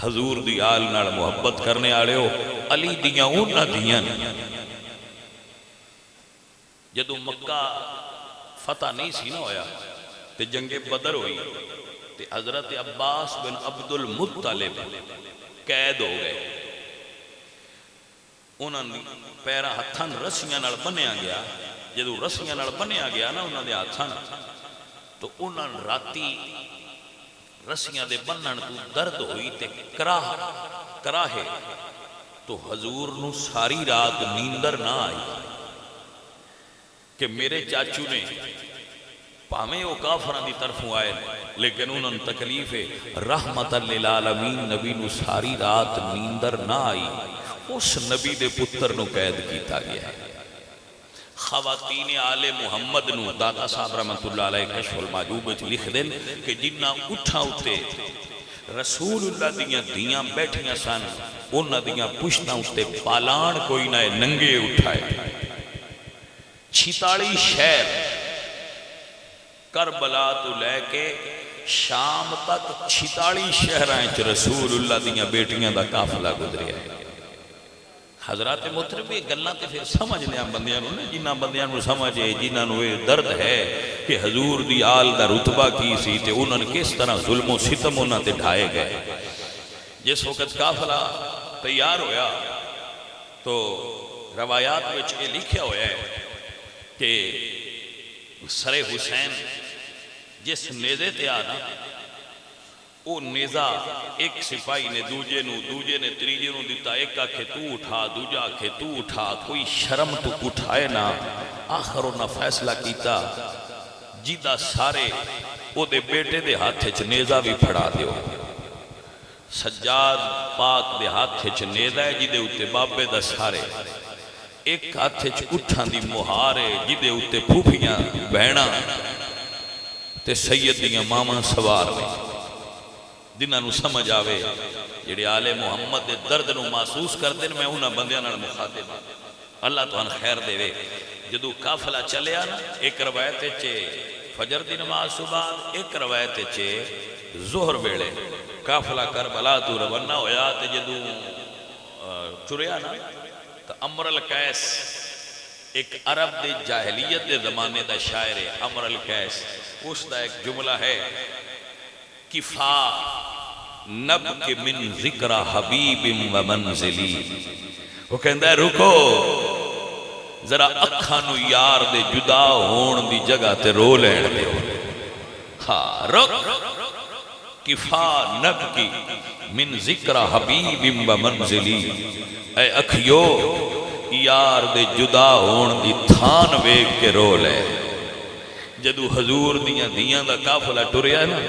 حضور دی آل نال محبت کرنے آلے ہو علی دیاں اونا دیاں جدو مکہ فتح نہیں سی نہ ہویا تے جنگ بدر ہوئی تے حضرت عباس بن عبد المطلب قید ہو گئے انہوں نے پیرا ہتھاں رسیاں نال بنیا گیا جدو رسیاں نال بنیا گیا نا انہوں نے ہتھاں تو انہوں نے راتی رسیاں دے بنن تو درد ہوئی تے کراہے تو حضور نو ساری رات نیندر نہ آئی کہ میرے چاچو نے پاویں وہ کافراں دی طرفوں آئے لیکن انہوں نے تکلیف ہے رحمت للعالمین نبی نو ساری رات نیندر نہ آئی، اس نبی دے پتر نو قید کیتا گیا ہے۔ خواتین آل محمد نو دادا صاحب رحمت اللہ علیہ کشف المعجوب وچ لکھ دین کہ جنہ اٹھا اتے رسول اللہ دیاں دیاں بیٹھیاں سن انہاں دیاں پشتاں اتے پالان کوئی نہ ننگے اٹھائے۔ 46 شہر کربلا تو لے کے شام تک 46 شہرائیں چ رسول اللہ دیاں بیٹیاں دا قافلہ گزریا ہے۔ حضرات محترم یہ گلاں تے پھر سمجھنے بندیاں نو جنہاں بندیاں نو سمجھے جنہاں نو یہ درد ہے کہ حضور دی آل دا رتبہ کی سی تے انہاں نے کس طرح ظلم و ستم انہاں تے ڈھائے گئے۔ جس وقت قافلہ تیار ہویا تو روایات وچ یہ لکھیا ہوا ہے کہ سر حسین جس نیزے تے آنا وہ نیزہ ایک سپاہی نے دوجے نے تریجے نو دیتا، ایک آکھے تو اٹھا دوجا آکھے تو اٹھا، کوئی شرم تو اٹھائے نہ۔ آخر انہاں فیصلہ کیتا جیدہ سارے او دے بیٹے دے ہاتھے چ نیزہ بھی پھڑا دیو۔ سجاد پاک دے ہاتھے چ نیزہ ہے جیدے اتے بابے دا سارے، ایک ہاتھے چ اٹھان دی مہارے جیدے اتے پھوپیاں بہنا تے سید دیاں ماما سوار میں۔ جنہاں نو سمجھ آوے جڑے آل محمد دے درد نو محسوس کر دیں میں انہاں بندیاں نال مخاطب ہاں۔ اللہ تو ان خیر دے وے۔ جدو قافلہ چلے آنا ایک روایت چے فجر دی نماز صبح، ایک روایت چے ظہر ویلے قافلہ کربلا تو روانہ ہویا تے جدو چریا نا تو امر القیس ایک عرب دے جاہلیت دے زمانے دا شاعر ہے امر القیس، اس دا ایک جملہ ہے کفا نبک من ذکر حبیب و منزلی، وہ کہندہ ہے رکو ذرا اکھاں نو یار دے جدا ہون دی جگہ تے رو لین دے۔ ہاں رک کفا نبکی من ذکر حبیب و منزلی، اے اکھیو یار دے جدا ہون دی تھان ویگ کے رو لے۔ جدو حضور دیاں دیاں دا قافلہ ٹریا ہے نا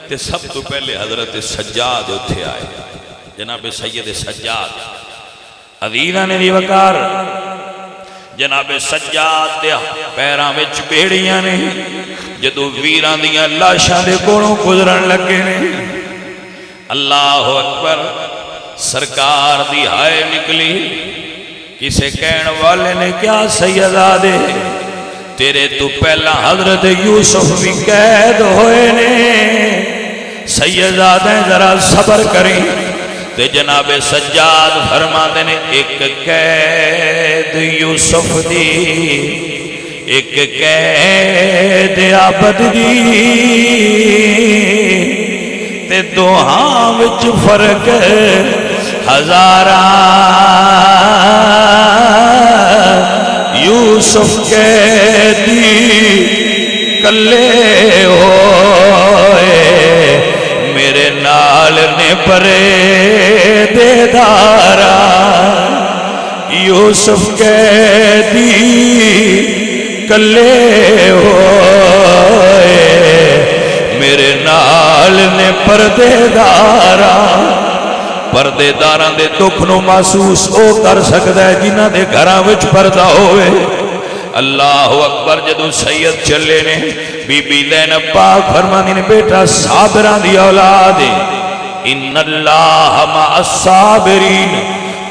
تے سب تو پہلے حضرت سجاد اتھے آئے، جناب سید سجاد عزیزاں نے وقار، جناب سجاد دے پیراں وچ بیڑیاں نے جدو ویراں دیاں لاشاں دے کولوں گزرن لگے نے، اللہ اکبر، سرکار دی ہائے نکلی۔ کسے کہن والے نے کیا سیدادے تیرے تو پہلا حضرت یوسف بھی قید ہوئے نے، سیدادیں ذرا صبر کریں۔ تے جناب سجاد فرما دینے ایک قید یوسف دی ایک قید عبد دی تے دوہاں وچ فرق ہزاراں، یوسف قیدی کلے ہوئے میرے نال نے پرے دے دارا، یوسف قیدی کلے ہوئے میرے نال نے پردے دارا۔ پردے داراں دے دکھ نو محسوس او کر سکتا ہے جنہاں دے گھراں وچ پردہ ہوئے۔ اللہ اکبر، جدو سید چلے نے بی بی زینب پاک فرماندی نے بیٹا صابراں دی اولاد ان اللہ مع الصابرین،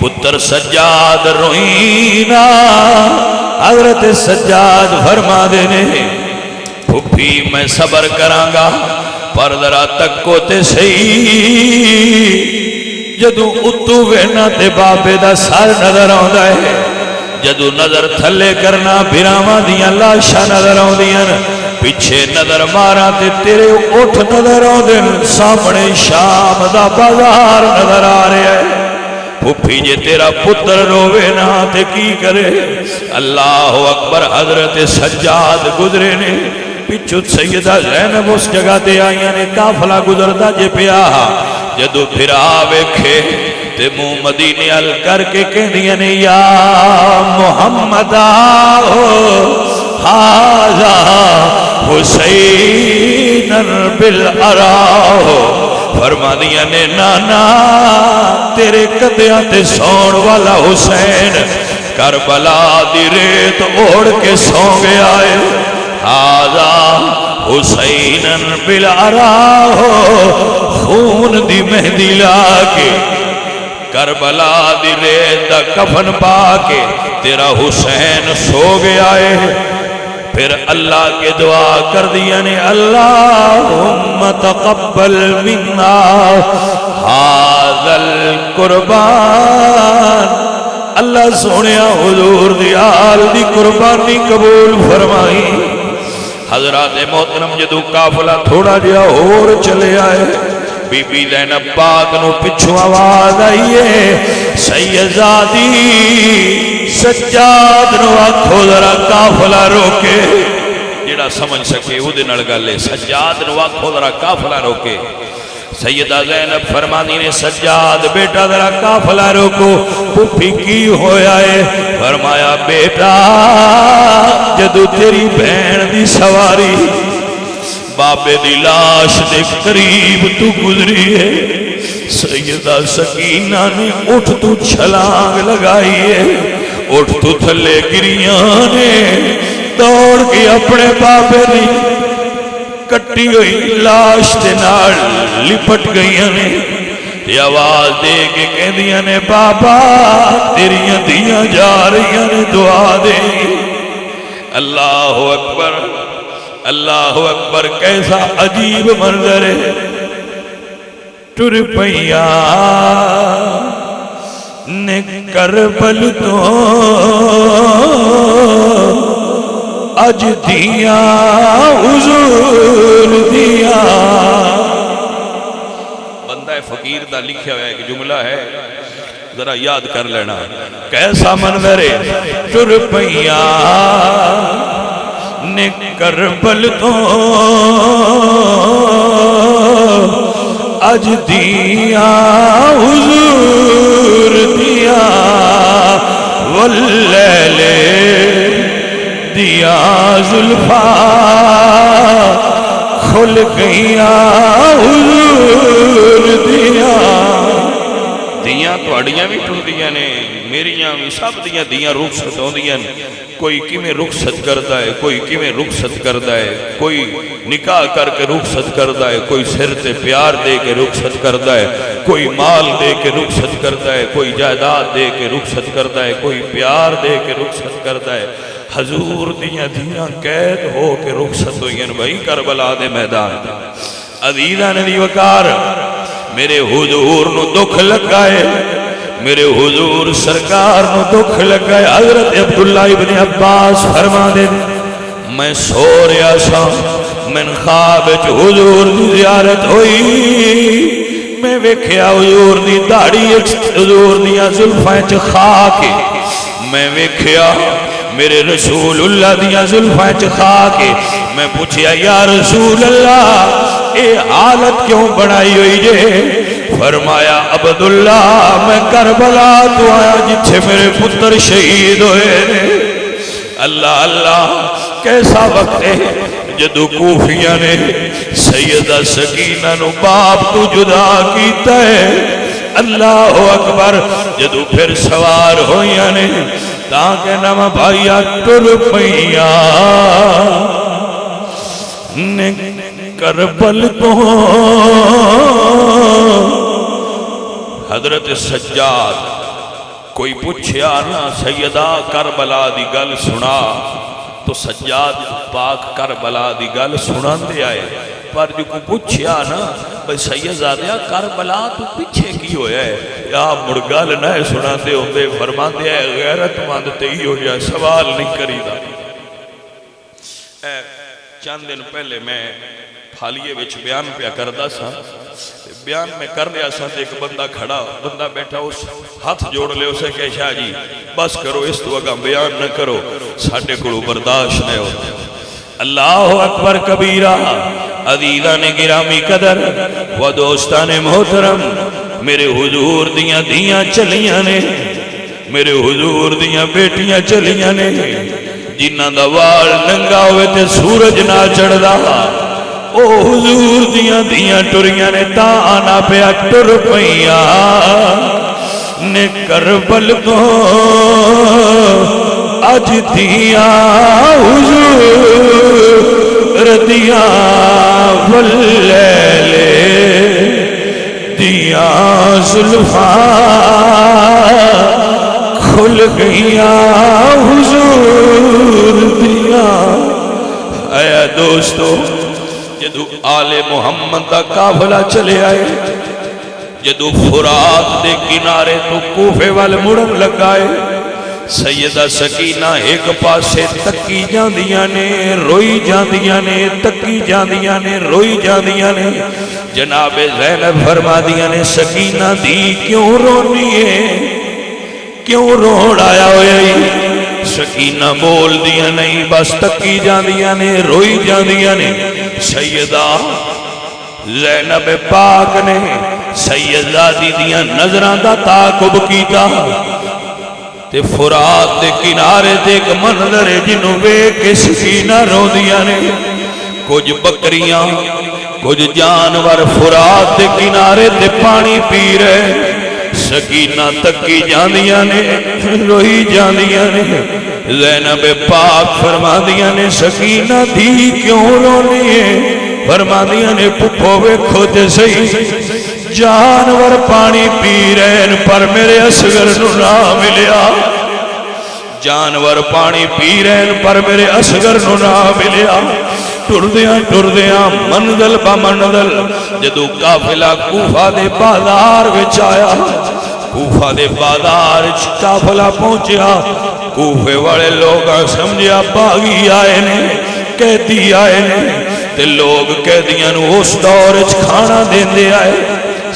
پتر سجاد روئینا، حضرت سجاد فرما دے نے پھپھی میں صبر کرانگا پر ذرا تکو تے صحیح۔ جدو اتو وینا تے بابے دا سر نظر آندا ہے، جدو نظر تھلے کرنا بھراواں دیاں لاشاں نظر آندیاں، پیچھے نظر مارا تے تیرے اٹھ نظر آندے، سامنے شام دا بازار نظر آ رہا ہے۔ پھپھی جے تیرا پتر روے نا تے کی کرے؟ اللہ اکبر، حضرت سجاد گزرے نے، پچھو سیدہ زینب اس جگہ تے آئیاں نے، قافلہ گزردا جے پیا، جدو پھرا ویکھے تے منہ مدینے ال کر کے کہندیاں نے یا محمد ھذا حسین بالعراء فرماندیاں نے نانا تیرے کدیاں تے سون والا حسین کربلا دی ریت اوڑھ کے سو گیا ہے ھذا حسین بالعراء خون دی مہندی لا کے کربلا دی ریت دا کفن پا کے تیرا حسین سو گیا ہے پھر اللہ کے دعا کر دیا نے اللہم تقبل منا ھذا القربان اللہ سونیا حضور دی آل دی قربانی قبول فرمائی حضرات محترم جدو قافلہ تھوڑا جہا اور چلے آئے بی بی زینب پاک نو پچھو آواز آئیے سیدزادی سجاد نو آکھو ذرا قافلہ روکے جڑا سمجھ سکے وہ دن اڑگلے سجاد نو آکھو ذرا قافلہ روکے سیدہ زینب فرمانی نے سجاد بیٹا ذرا قافلہ روکو پھپھی کی ہویا ہے فرمایا بیٹا جدو تیری بہن دی سواری بابے دی لاش دے قریب تو گزری ہے سیدہ سکینہ نے اٹھ تو چھلانگ لگائی ہے اٹھ تو تھلے گریاں نے دوڑ کے اپنے بابے دی کٹی ہوئی لاش دے نال لپٹ گئیاں نے تے آواز دے کے کہندیاں نے بابا تیریاں دیاں جا رہیاں نے دعا دے اللہ اکبر اللہ اکبر کیسا عجیب منظر ہے ٹر پیا نے کربل تو اج دیا حضور دیا بندہ فقیر دا لکھا ہوا ہے کہ جملہ ہے ذرا یاد کر لینا کیسا منظر ہے ٹر پیا نے کربل تو اج دیا حضور دیا واللیل دیا زلفا کھل گیا حضور دیا دیاں تو اڑیاں بھی ٹر دیاں نے میریاں بھی سب دیاں دیاں رخصت ہوں دیاں کوئی کیویں رخصت کرتا ہے کوئی کیویں رخصت کرتا ہے کوئی نکاح کر کے رخصت کرتا ہے کوئی سر تے پیار دے کے رخصت کرتا ہے کوئی مال دے کے رخصت کرتا ہے کوئی جائیداد دے کے رخصت کرتا ہے کوئی پیار دے کے رخصت کرتا ہے حضور دیاں دیاں قید ہو کے رخصت ہوئیں بھائی کربلا دے میدان عزیزاں نے وقار میرے حضور نو دکھ لگائے میرے حضور سرکار نو دکھ لگائے حضرت عبداللہ ابن عباس فرما دے میں سو رہا سا من خواب حضور دی زیارت ہوئی میں ویکھیا حضور دی داڑھی حضور دیاں زلفاں چ خاک میں ویکھیا میرے رسول اللہ دیاں زلفاں چ خاک میں پوچھیا یا رسول اللہ اے حالت کیوں بنائی ہوئی جے فرمایا عبداللہ میں کربلا تو آیا جتھے میرے پتر شہید ہوئے اللہ اللہ کیسا وقت ہے جدو کوفیاں نے سیدہ سکینہ نو باپ تو جدا کیتا ہے اللہ اکبر جدو پھر سوار ہوئیاں نے تاکہ نم بھائیا ٹر پئیا نے کربل تو حضرت سجاد کوئی پوچھیا نا سیدہ کربلا دی گل سنا تو سجاد پاک کربلا دی گل سنان دے آئے پر جو کو پوچھیا نا بھئی سیدزادیا کربلا تو پیچھے کی ہویا ہے یا مڑگل نہ سنان دے ہوندے فرمان دے آئے غیرت مند تے ہی ہو جائے سوال نہیں کری دا چند دن پہلے میں پھالیے وچ بیان پیا کردہ سا بیان میں کر لیا سا ایک بندہ کھڑا بندہ بیٹھا اس ہاتھ جوڑ لے اسے کہ شاہ جی بس کرو اس تو اگا بیان نہ کرو ساڑھے کڑو برداشت نہیں ہوتے اللہ اکبر کبیرہ عزیزان گرامی قدر و دوستان محترم میرے حضور دیاں دیاں چلیاں نے، میرے حضور دیاں بیٹیاں چلیاں نے، جنہاں دا وال ننگا ہوئے تے سورج نہ چڑھدا، او حضور دیاں دیاں ٹریاں نے، تا آنا پیا ٹر پئیاں نے کربل کو اج دیاں حضور دیاں واللیل دیاں زلفاں کھل گئیاں حضور دیاں۔ اے دوستو، جدو آل محمد دا قافلہ چلے آئے، جدو فرات دے کنارے تو کوفے والے مڑن لگائے، سیدہ سکینہ ایک پاسے تکی جاندیاں نے، روئی جاندیاں نے، تکی جاندیاں نے، روئی جاندیاں نے۔ جناب زینب فرما دیاں نے سکینہ دی کیوں رونی ہے، کیوں روڑ آیا ہوئی؟ سکینہ بول دیاں نہیں، بس تکی جاندیاں نے، روئی جاندیاں نے۔ سیدہ زینب پاک نے سیدہ دی دیاں نظران دا تعاقب کیتا تے فرات دے کنارے دے ایک منظر جنوں وے کے سکینہ رو دیاں نے۔ کچھ بکریاں کچھ جانور فرات دے کنارے تے پانی پی رہے، سکینہ تکی جاندیاں نے، روئی جاندیاں نے۔ زینب پاک فرما دیاں نے سکینہ دی کیوں رونی ہے؟ فرما دیاں نے پپو ویکھو تے صحیح، جانور پانی پی رہے پر میرے اصغر نو نہ ملیا، جانور پانی پی رہے پر میرے اصغر نو نہ ملیا۔ ٹردیاں منزل با منزل جدو قافلہ کوفہ دے بازار وچ آیا، کوفہ دے بازار وچ قافلہ پہنچیا، کوفے والے لوگ سمجھیا باغی آئے نے، قیدی آئے نے، تے لوگ قیدیاں نو اس دور وچ کھانا دیندے آئے،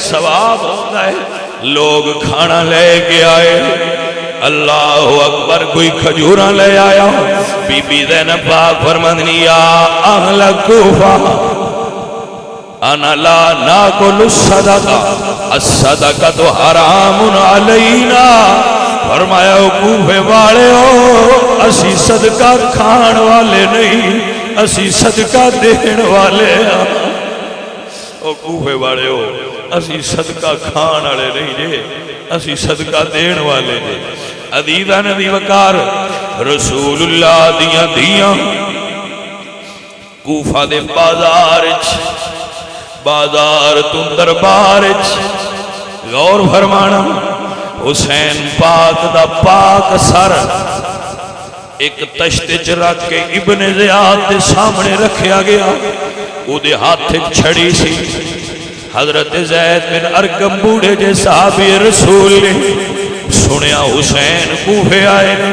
ثواب ہوتا ہے، لوگ کھانا لے کے آئے۔ اللہ اکبر، کوئی کھجوراں لے آیا، بی بی زینب پاک فرماندنی یا اہل کوفہ انا لا ناکل الصدقہ، الصدقہ تو حرام علینا۔ فرمایا کوفے والے ہو، اسی صدقہ کھان والے نہیں، اسی صدقہ دین والے ہاں۔ او کوفے والے ہو، اسی صدقہ کھان والے نہیں جے، اسی صدقہ دین والے جے۔ عزیزہ نبی وقار رسول اللہ دیاں دیاں کوفہ دے بازار تو دربار غور فرمانا، حسین پاک دا پاک سر ایک تشت چ رکھ کے ابن زیاد دے سامنے رکھیا گیا، او دے ہاتھ چھڑی سی۔ حضرت زید بن ارقم بوڑھے جے صحابی رسول نے سنیا حسین کوفے آئے نے،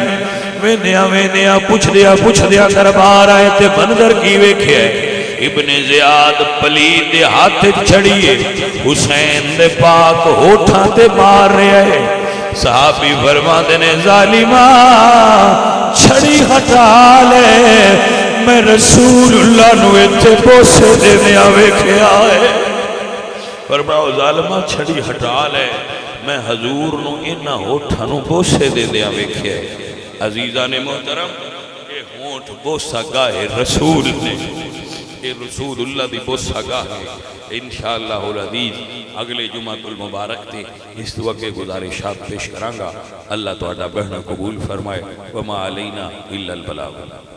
ویندیاں پوچھ دیا دربار آئے تے منظر کی ویکھیا ہے، ابن زیاد پلید دے ہاتھ چھڑیے حسین دے پاک ہوٹھاں تے مار رہے ہے۔ صحابی فرماندے نے ظالمہ چھڑی ہٹا لے، میں رسول اللہ نو ایتھے بوسے دینے ویکھیا ہے۔ فرماؤ ظالمہ چھڑی ہٹا لے، میں حضور نو انہا ہوٹھاں نو بوسے دینے ویکھیا ہے۔ عزیزان محترم، یہ ہونٹ بوسا گاہ رسول نے، یہ رسول اللہ دی بوسا گاہ ہے۔ انشاءاللہ العزیز اگلے جمعہ المبارک تے اس وقت گزارشات پیش کرانگا۔ اللہ تو اڈا بہن قبول فرمائے، وما علینا الا البلاغ۔